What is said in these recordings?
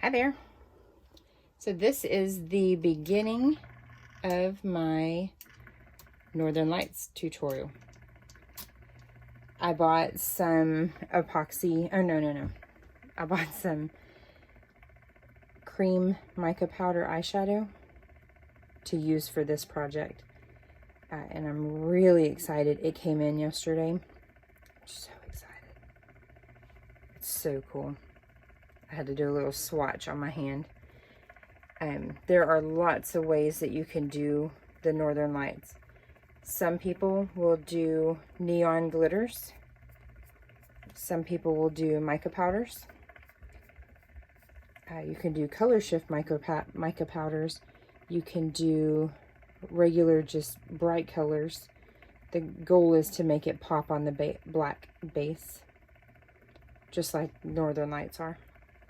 Hi there. So this is the beginning of my Northern Lights tutorial. I bought some epoxy, I bought some cream mica powder eyeshadow to use for this project. And I'm really excited. It came in yesterday. I'm so excited. It's so cool. I had to do a little swatch on my hand. There are lots of ways that you can do the Northern Lights. Some people will do neon glitters. Some people will do mica powders. You can do color shift mica powders. You can do regular, just bright colors. The goal is to make it pop on the black base, just like Northern Lights are.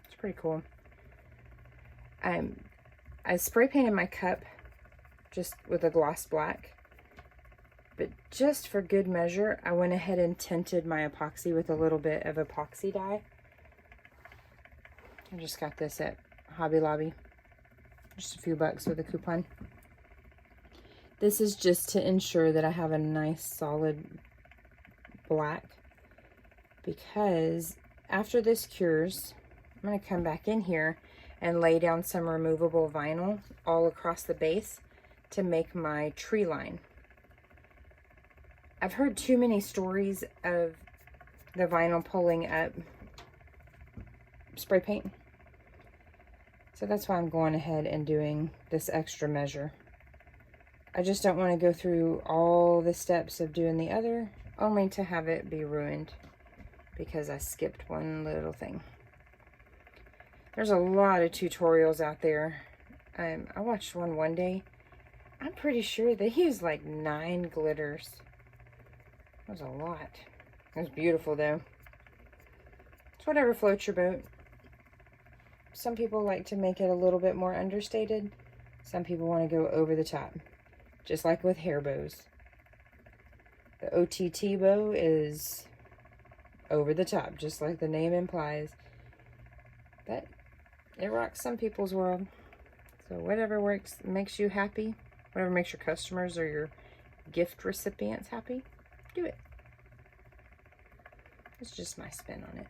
It's pretty cool. I spray painted my cup just with a gloss black, but just for good measure, I went ahead and tinted my epoxy with a little bit of epoxy dye. I just got this at Hobby Lobby, just a few bucks with a coupon. This is just to ensure that I have a nice solid black, because after this cures, I'm going to come back in here and lay down some removable vinyl all across the base to make my tree line. I've heard too many stories of the vinyl pulling up spray paint. So that's why I'm going ahead and doing this extra measure. I just don't want to go through all the steps of doing the other, only to have it be ruined because I skipped one little thing. There's a lot of tutorials out there. I watched one day. I'm pretty sure they used like 9 glitters. That was a lot. It was beautiful though. It's whatever floats your boat. Some people like to make it a little bit more understated. Some people want to go over the top. Just like with hair bows. The OTT bow is over the top, just like the name implies. But it rocks some people's world. So whatever works, makes you happy, whatever makes your customers or your gift recipients happy, do it. It's just my spin on it.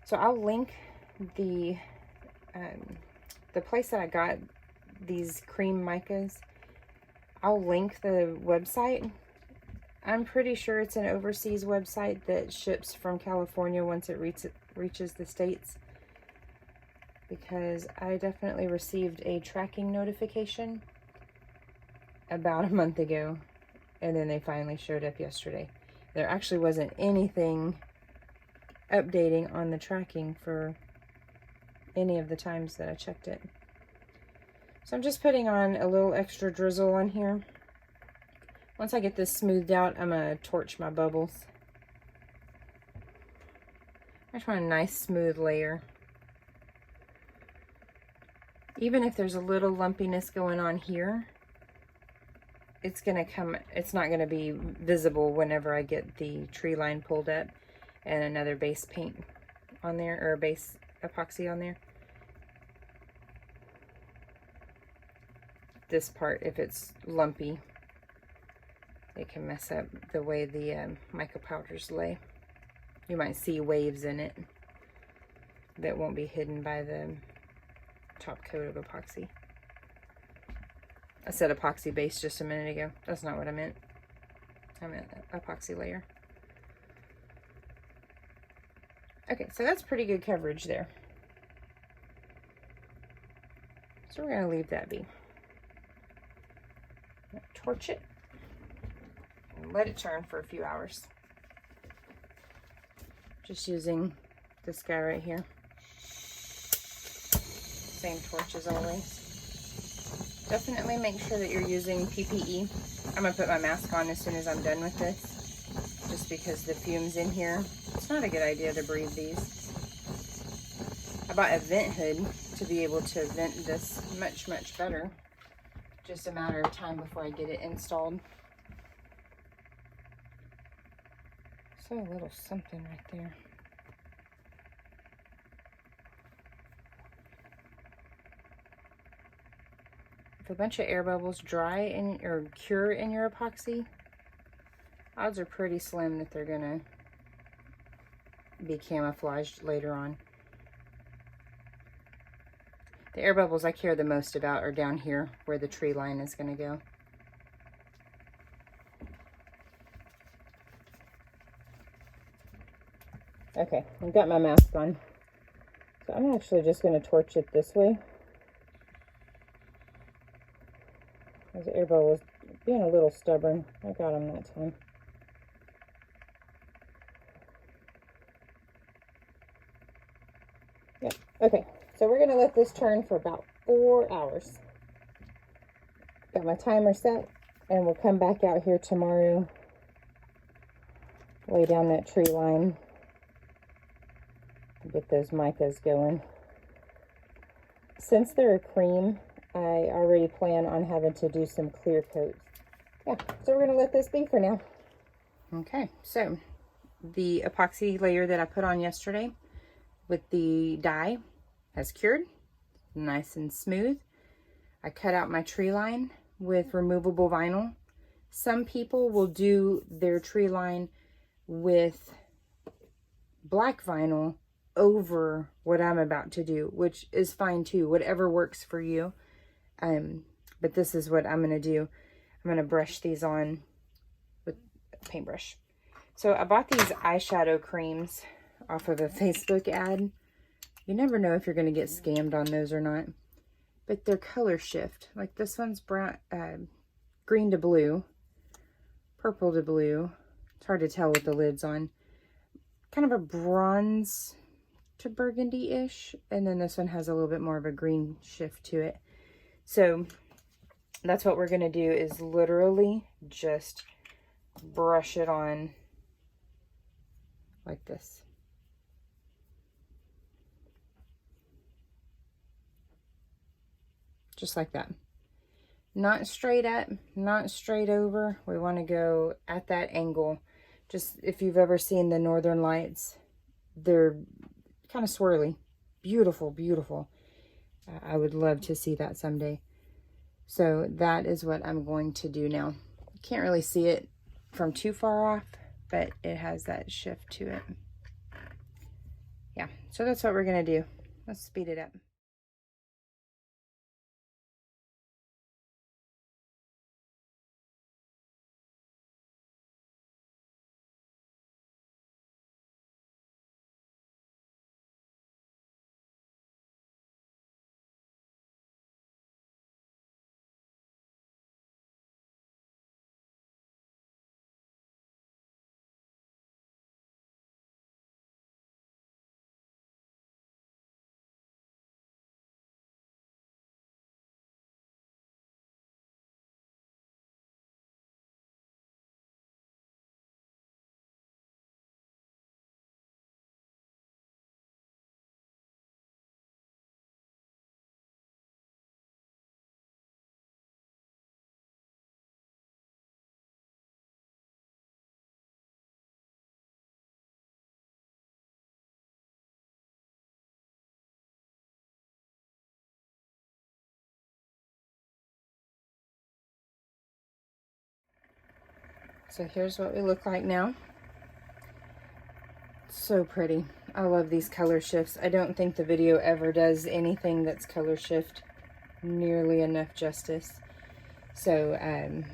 So I'll link the place that I got these cream micas. I'll link the website. I'm pretty sure it's an overseas website that ships from California once it reaches the States, because I definitely received a tracking notification about a month ago, and then they finally showed up yesterday. There actually wasn't anything updating on the tracking for any of the times that I checked it. So I'm just putting on a little extra drizzle on here. Once I get this smoothed out, I'm going to torch my bubbles. I just want a nice smooth layer. Even if there's a little lumpiness going on here, it's not going to be visible whenever I get the tree line pulled up and another base paint on there, or a base epoxy on there. This part, if it's lumpy, it can mess up the way the mica powders lay. You might see waves in it that won't be hidden by the top coat of epoxy. I said epoxy base just a minute ago. That's not what I meant. I meant epoxy layer. Okay, so that's pretty good coverage there. So we're going to leave that be. Torch it and let it turn for a few hours. Just using this guy right here. Same torch as always. Definitely make sure that you're using PPE. I'm going to put my mask on as soon as I'm done with this, just because the fumes in here, it's not a good idea to breathe these. I bought a vent hood to be able to vent this much, much better. Just a matter of time before I get it installed. So a little something right there. if a bunch of air bubbles dry in or cure in your epoxy, odds are pretty slim that they're gonna be camouflaged later on. The air bubbles I care the most about are down here where the tree line is gonna go. Okay, I've got my mask on. So I'm actually just gonna torch it this way. Those air bubbles being a little stubborn. I got them that time. Yep. Okay, so we're gonna let this turn for about 4 hours. Got my timer set, and we'll come back out here tomorrow, lay down that tree line, get those micas going. Since they're a cream, I already plan on having to do some clear coats. Yeah, so we're gonna let this be for now. Okay, so the epoxy layer that I put on yesterday with the dye has cured, nice and smooth. I cut out my tree line with removable vinyl. Some people will do their tree line with black vinyl over what I'm about to do, which is fine too, whatever works for you. But this is what I'm gonna do. I'm gonna brush these on with a paintbrush. So I bought these eyeshadow creams off of a Facebook ad. You never know if you're gonna get scammed on those or not, but they're color shift. Like this one's brown, green to blue, purple to blue. It's hard to tell with the lids on. Kind of a bronze to burgundy-ish, and then this one has a little bit more of a green shift to it. So that's what we're gonna do, is literally just brush it on like this. Just like that. Not straight up, not straight over. We want to go at that angle. Just if you've ever seen the Northern Lights, they're kind of swirly. Beautiful, beautiful. I would love to see that someday. So that is what I'm going to do now. You can't really see it from too far off, but it has that shift to it. Yeah, so that's what we're going to do. Let's speed it up. So here's what we look like now. So pretty. I love these color shifts. I don't think the video ever does anything that's color shift nearly enough justice. So I'm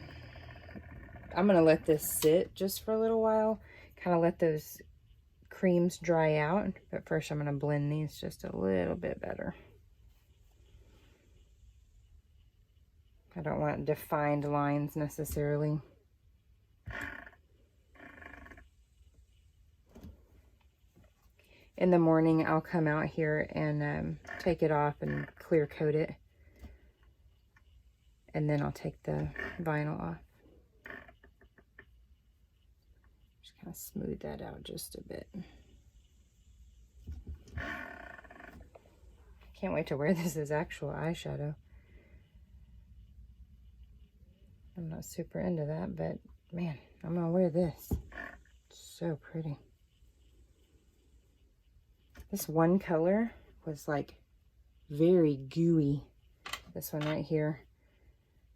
gonna let this sit just for a little while, kind of let those creams dry out. But first I'm gonna blend these just a little bit better. I don't want defined lines necessarily. In the morning, I'll come out here and take it off and clear coat it. And then I'll take the vinyl off. Just kind of smooth that out just a bit. Can't wait to wear this as actual eyeshadow. I'm not super into that, but man, I'm gonna wear this. It's so pretty. This one color was like very gooey. This one right here.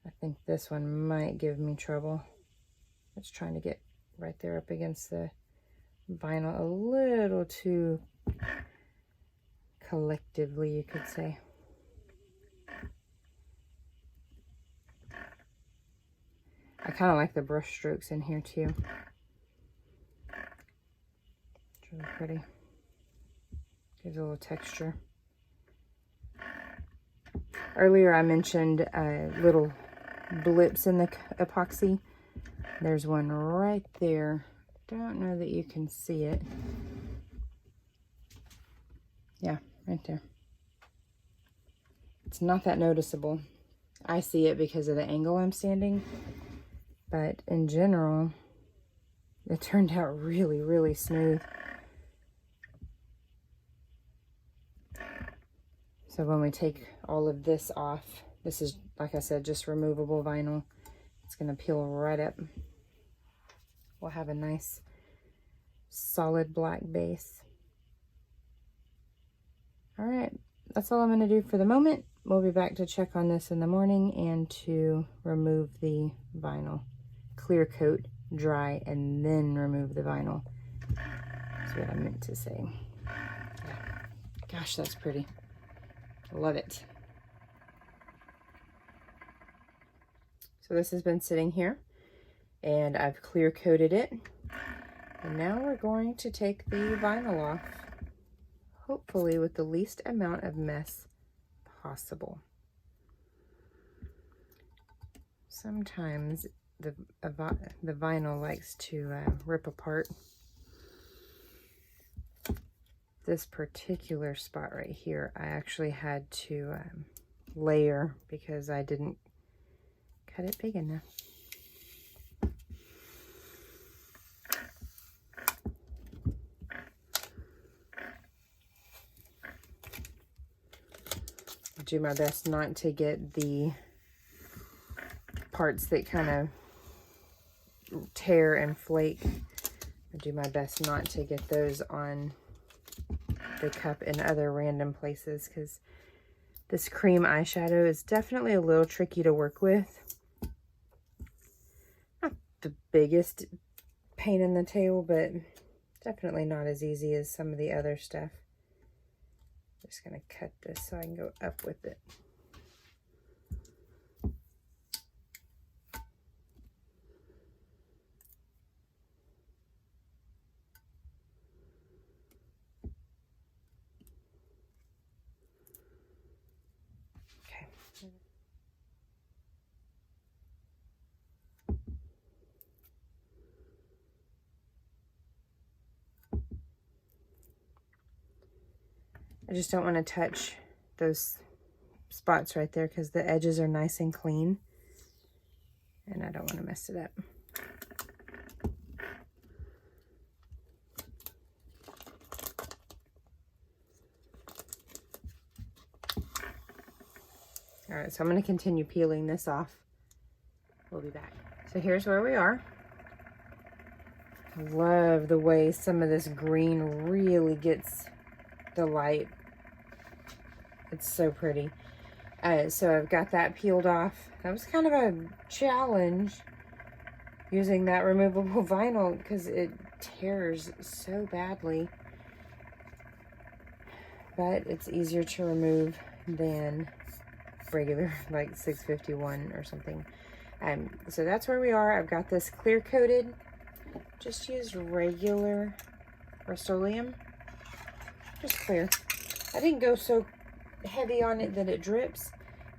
I think this one might give me trouble. It's trying to get right there up against the vinyl a little too collectively, you could say. I kind of like the brush strokes in here too. It's really pretty. Gives a little texture. Earlier I mentioned little blips in the epoxy. There's one right there. Don't know that you can see it. Yeah, right there. It's not that noticeable. I see it because of the angle I'm standing, but in general, it turned out really, really smooth. So when we take all of this off, this is, like I said, just removable vinyl. It's going to peel right up. We'll have a nice solid black base. All right, that's all I'm going to do for the moment. We'll be back to check on this in the morning and to remove the vinyl. Clear coat, dry, and then remove the vinyl. That's what I meant to say. Yeah. Gosh, that's pretty. I love it. So this has been sitting here and I've clear coated it. And now we're going to take the vinyl off, hopefully with the least amount of mess possible. Sometimes the vinyl likes to rip apart. This particular spot right here, I actually had to layer because I didn't cut it big enough. I'll do my best not to get the parts that kind of tear and flake. I do my best not to get those on the cup and other random places, because this cream eyeshadow is definitely a little tricky to work with. Not the biggest pain in the tail, but definitely not as easy as some of the other stuff. I'm just going to cut this so I can go up with it. I just don't want to touch those spots right there because the edges are nice and clean and I don't want to mess it up. All right, so I'm going to continue peeling this off. We'll be back. So here's where we are. I love the way some of this green really gets the light. It's so pretty. So I've got that peeled off. That was kind of a challenge using that removable vinyl because it tears so badly. But it's easier to remove than regular, like 651 or something. So that's where we are. I've got this clear coated. Just use regular Rust-Oleum. Just clear. I didn't go so heavy on it that it drips,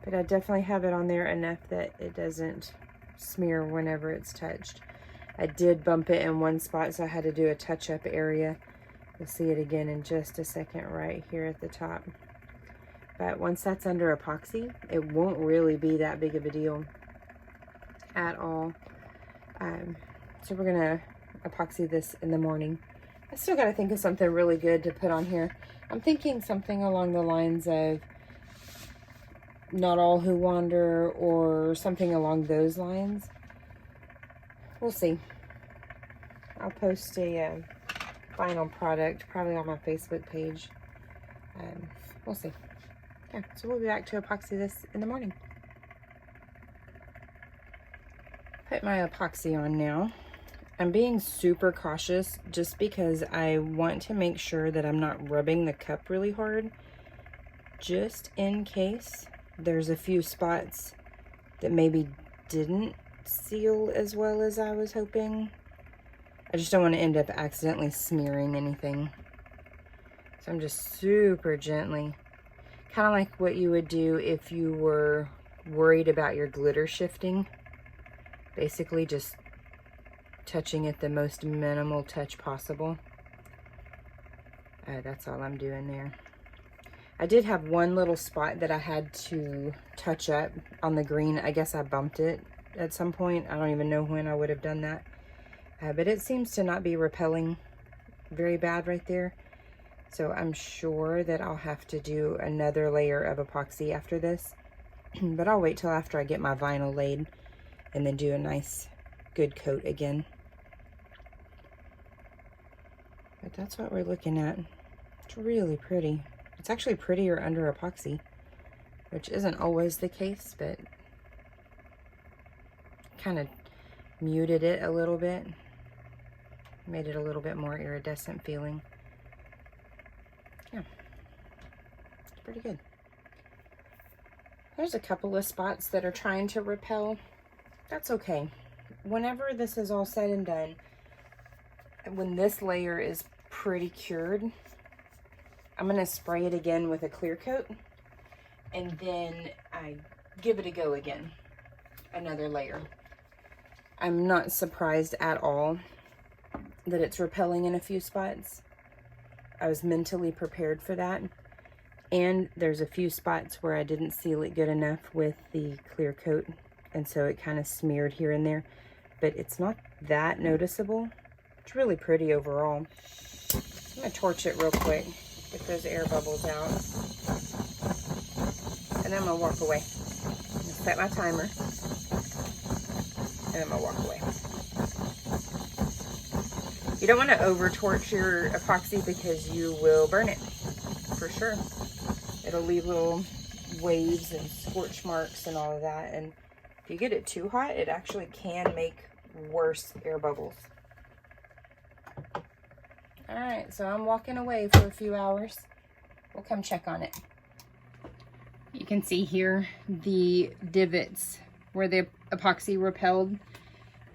but I definitely have it on there enough that it doesn't smear whenever it's touched. I did bump it in one spot, so I had to do a touch-up area. You'll see it again in just a second right here at the top. But once that's under epoxy, it won't really be that big of a deal at all. So we're gonna epoxy this in the morning. I still gotta think of something really good to put on here. I'm thinking something along the lines of Not All Who Wander or something along those lines. We'll see. I'll post a final product probably on my Facebook page. We'll see. Yeah, so we'll be back to epoxy this in the morning. put my epoxy on now. I'm being super cautious just because I want to make sure that I'm not rubbing the cup really hard, just in case there's a few spots that maybe didn't seal as well as I was hoping. I just don't want to end up accidentally smearing anything. So I'm just super gently, kind of like what you would do if you were worried about your glitter shifting. Basically just touching it the most minimal touch possible. That's all I'm doing there. I did have one little spot that I had to touch up on the green. I guess I bumped it at some point. I don't even know when I would have done that. But it seems to not be repelling very bad right there. So I'm sure that I'll have to do another layer of epoxy after this. But I'll wait till after I get my vinyl laid and then do a nice good coat again. But that's what we're looking at. It's really pretty. It's actually prettier under epoxy, which isn't always the case, but kind of muted it a little bit. Made it a little bit more iridescent feeling. Yeah, it's pretty good. There's a couple of spots that are trying to repel. That's okay. Whenever this is all said and done, when this layer is pretty cured, I'm going to spray it again with a clear coat, and then I give it a go again, another layer. I'm not surprised at all that it's repelling in a few spots. I was mentally prepared for that. And there's a few spots where I didn't seal it good enough with the clear coat, and so it kind of smeared here and there, but it's not that noticeable. It's really pretty overall. I'm gonna torch it real quick, get those air bubbles out, and then I'm gonna walk away. I'm gonna set my timer, and I'm gonna walk away. You don't want to over torch your epoxy because you will burn it, for sure. It'll leave little waves and scorch marks and all of that. And if you get it too hot, it actually can make worse air bubbles. All right, so I'm walking away for a few hours. We'll come check on it. You can see here the divots where the epoxy repelled.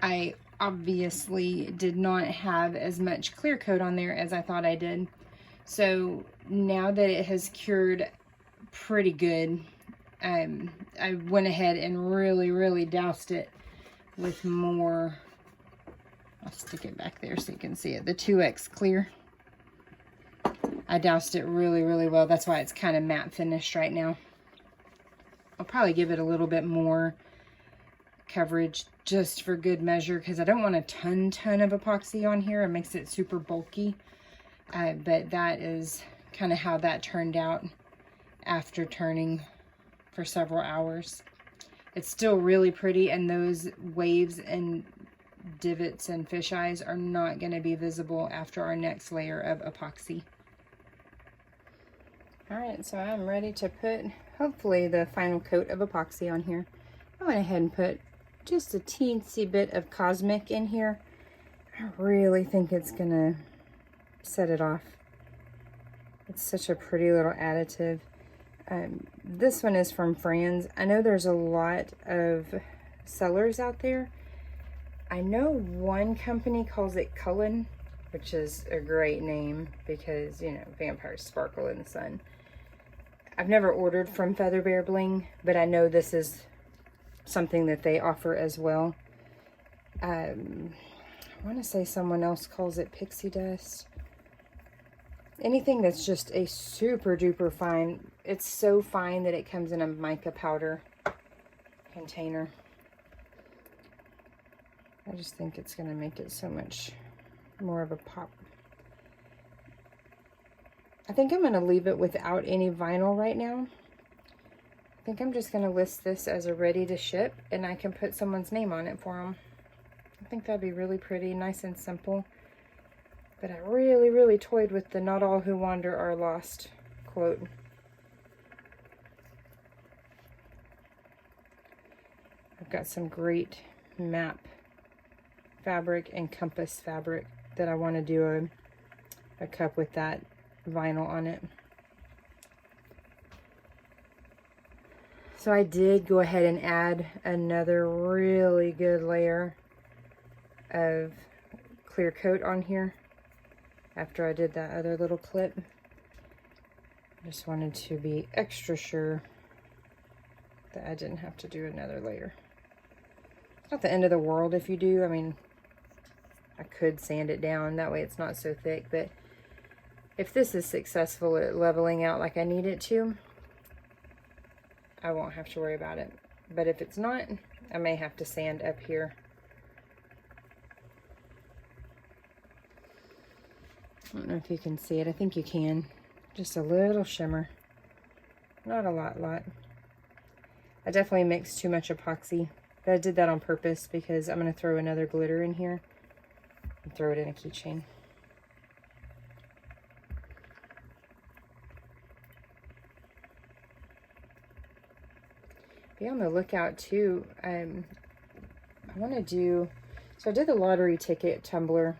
I obviously did not have as much clear coat on there as I thought I did. So now that it has cured pretty good, I went ahead and really doused it with more. I'll stick it back there so you can see it. The 2X clear. I doused it really well. That's why it's kind of matte finished right now. I'll probably give it a little bit more coverage just for good measure, because I don't want a ton of epoxy on here. It makes it super bulky. But that is kind of how that turned out after turning for several hours. It's still really pretty, and those waves and divots and fisheyes are not going to be visible after our next layer of epoxy. Alright, so I'm ready to put, hopefully, the final coat of epoxy on here. I went ahead and put just a teensy bit of Cosmic in here. I really think it's going to set it off. It's such a pretty little additive. This one is from Franz. I know there's a lot of sellers out there. I know one company calls it Cullen, which is a great name because, you know, vampires sparkle in the sun. I've never ordered from Feather Bear Bling, but I know this is something that they offer as well. I want to say someone else calls it Pixie Dust. Anything that's just a super duper fine. It's so fine that it comes in a mica powder container. I just think it's going to make it so much more of a pop. I think I'm going to leave it without any vinyl right now. I think I'm just going to list this as a ready to ship, and I can put someone's name on it for them. I think that'd be really pretty, nice and simple. But I really toyed with the "not all who wander are lost" quote. I've got some great map fabric and compass fabric that I want to do a cup with that vinyl on it. So I did go ahead and add another really good layer of clear coat on here after I did that other little clip. Just wanted to be extra sure that I didn't have to do another layer. It's not the end of the world if you do. I mean, I could sand it down, that way it's not so thick, but if this is successful at leveling out like I need it to, I won't have to worry about it. But if it's not, I may have to sand up here. I don't know if you can see it. I think you can. Just a little shimmer. Not a lot. I definitely mixed too much epoxy. But I did that on purpose because I'm going to throw another glitter in here and throw it in a keychain. Be on the lookout too. I want to do, so I did the lottery ticket tumbler,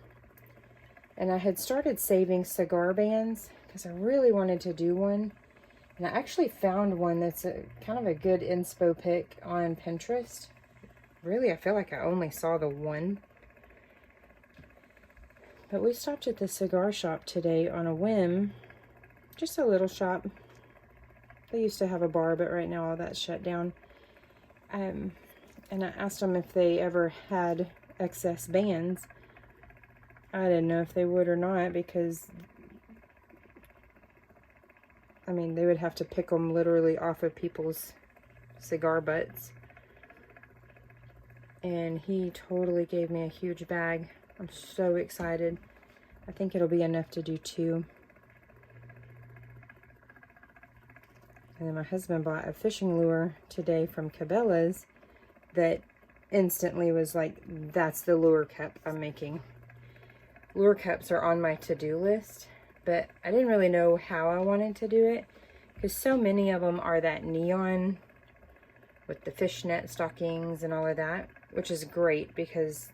and I had started saving cigar bands because I really wanted to do one, and I actually found one that's kind of a good inspo pick on Pinterest. Really, I feel like I only saw the one, but we stopped at the cigar shop today on a whim, just a little shop. They used to have a bar, but right now all that's shut down. And I asked them if they ever had excess bands. I didn't know if they would or not because, I mean, they would have to pick them literally off of people's cigar butts. And he totally gave me a huge bag. I'm so excited. I think it'll be enough to do 2. And then my husband bought a fishing lure today from Cabela's that instantly was like, that's the lure cup I'm making. Lure cups are on my to-do list, but I didn't really know how I wanted to do it because so many of them are that neon with the fishnet stockings and all of that, which is great because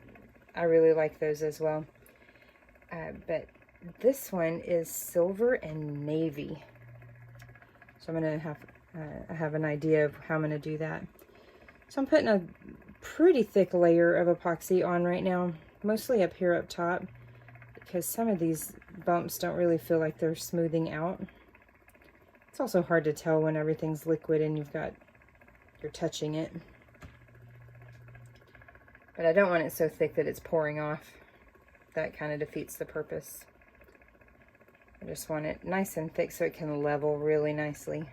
I really like those as well. But this one is silver and navy. So I'm going to have an idea of how I'm going to do that. So I'm putting a pretty thick layer of epoxy on right now, mostly up here up top, because some of these bumps don't really feel like they're smoothing out. It's also hard to tell when everything's liquid and you're touching it. But I don't want it so thick that it's pouring off. That kind of defeats the purpose. I just want it nice and thick so it can level really nicely.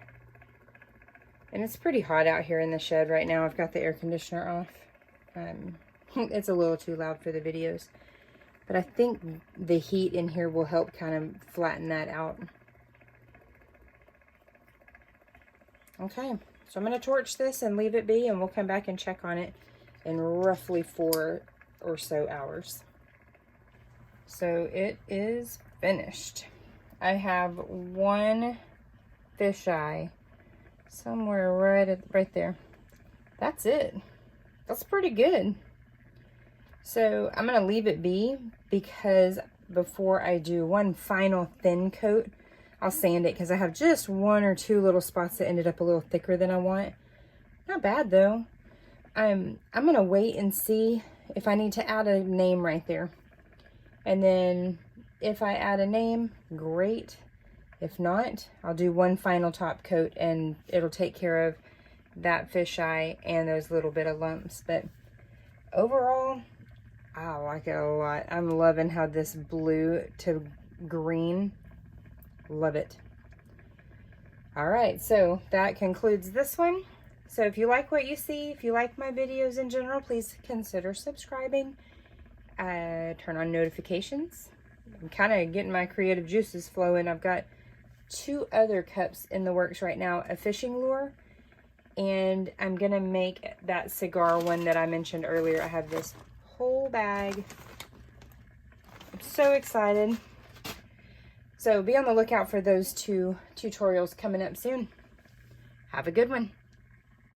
And it's pretty hot out here in the shed right now. I've got the air conditioner off. It's a little too loud for the videos. But I think the heat in here will help kind of flatten that out. Okay, so I'm going to torch this and leave it be, and we'll come back and check on it in roughly 4 or so hours. So it is finished. I have one fisheye somewhere right there. That's it. That's pretty good. So I'm going to leave it be because before I do one final thin coat, I'll sand it because I have just 1 or 2 little spots that ended up a little thicker than I want. Not bad though. I'm going to wait and see if I need to add a name right there. And then if I add a name, great. If not, I'll do one final top coat and it'll take care of that fisheye and those little bit of lumps. But overall, I like it a lot. I'm loving how this blue to green, love it. All right, so that concludes this one. So if you like what you see, if you like my videos in general, please consider subscribing. Turn on notifications. I'm kind of getting my creative juices flowing. I've got 2 other cups in the works right now, a fishing lure, and I'm gonna make that cigar one that I mentioned earlier. I have this whole bag. I'm so excited. So be on the lookout for those 2 tutorials coming up soon. Have a good one.